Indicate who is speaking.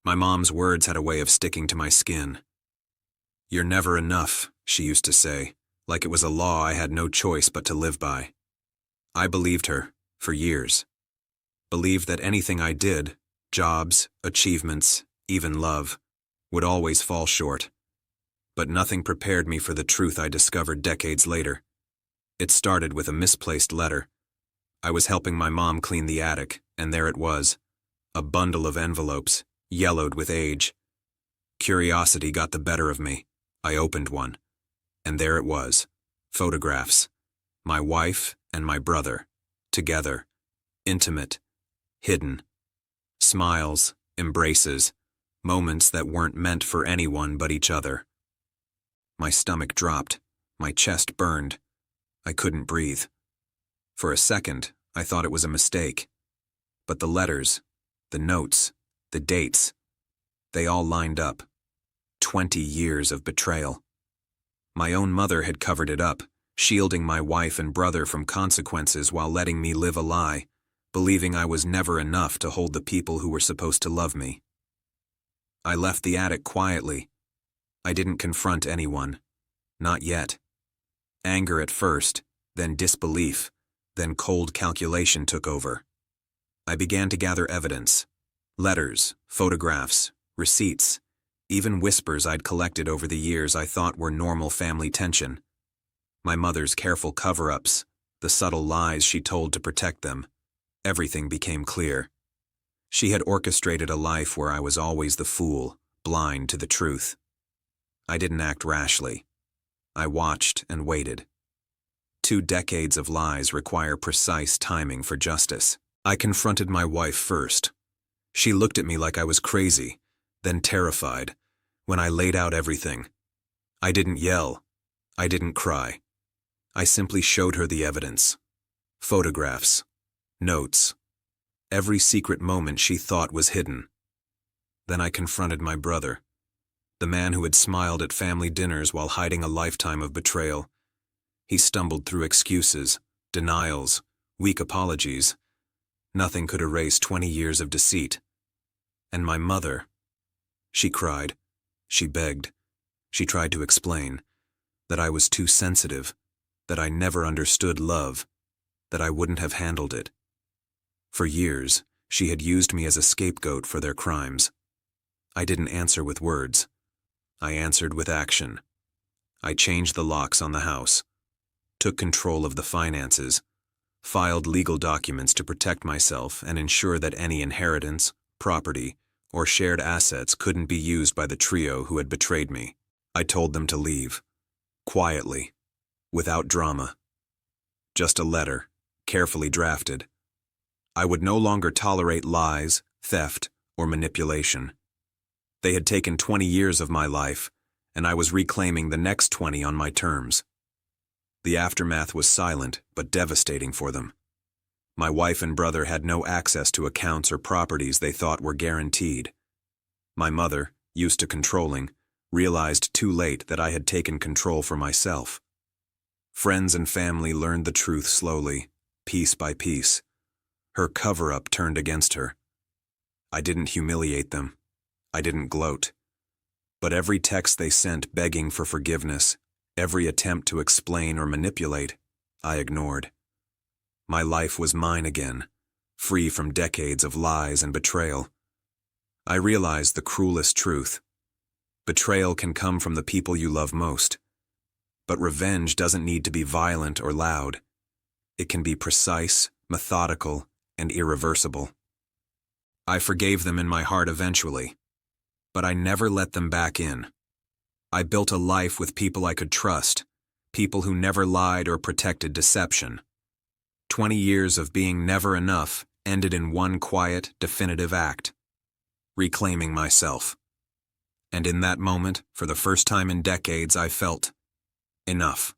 Speaker 1: My mom's words had a way of sticking to my skin. "You're never enough," she used to say, like it was a law I had no choice but to live by. I believed her, for years. Believed that anything I did, jobs, achievements, even love, would always fall short. But nothing prepared me for the truth I discovered decades later. It started with a misplaced letter. I was helping my mom clean the attic, and there it was, a bundle of envelopes, yellowed with age. Curiosity got the better of me. I opened one, and there it was, photographs. My wife and my brother, together, intimate, hidden. Smiles, embraces, moments that weren't meant for anyone but each other. My stomach dropped, my chest burned. I couldn't breathe. For a second, I thought it was a mistake. But the letters, the notes, the dates, they all lined up. 20 years of betrayal. My own mother had covered it up, shielding my wife and brother from consequences while letting me live a lie, believing I was never enough to hold the people who were supposed to love me. I left the attic quietly. I didn't confront anyone. Not yet. Anger at first, then disbelief, then cold calculation took over. I began to gather evidence. Letters, photographs, receipts, even whispers I'd collected over the years I thought were normal family tension. My mother's careful cover-ups, the subtle lies she told to protect them. Everything became clear. She had orchestrated a life where I was always the fool, blind to the truth. I didn't act rashly. I watched and waited. 2 decades of lies require precise timing for justice. I confronted my wife first. She looked at me like I was crazy, then terrified, when I laid out everything. I didn't yell. I didn't cry. I simply showed her the evidence. Photographs. Notes. Every secret moment she thought was hidden. Then I confronted my brother, the man who had smiled at family dinners while hiding a lifetime of betrayal. He stumbled through excuses, denials, weak apologies. Nothing could erase 20 years of deceit. And my mother, she cried, she begged, she tried to explain that I was too sensitive, that I never understood love, that I wouldn't have handled it. For years, she had used me as a scapegoat for their crimes. I didn't answer with words. I answered with action. I changed the locks on the house, took control of the finances, filed legal documents to protect myself and ensure that any inheritance, property, or shared assets couldn't be used by the trio who had betrayed me. I told them to leave, quietly, without drama. Just a letter, carefully drafted. I would no longer tolerate lies, theft, or manipulation. They had taken 20 years of my life, and I was reclaiming the next 20 on my terms. The aftermath was silent but devastating for them. My wife and brother had no access to accounts or properties they thought were guaranteed. My mother, used to controlling, realized too late that I had taken control for myself. Friends and family learned the truth slowly, piece by piece. Her cover-up turned against her. I didn't humiliate them. I didn't gloat. But every text they sent begging for forgiveness, every attempt to explain or manipulate, I ignored. My life was mine again, free from decades of lies and betrayal. I realized the cruelest truth. Betrayal can come from the people you love most. But revenge doesn't need to be violent or loud. It can be precise, methodical, and irreversible. I forgave them in my heart eventually, but I never let them back in. I built a life with people I could trust, people who never lied or protected deception. 20 years of being never enough ended in one quiet, definitive act: reclaiming myself. And in that moment, for the first time in decades, I felt enough.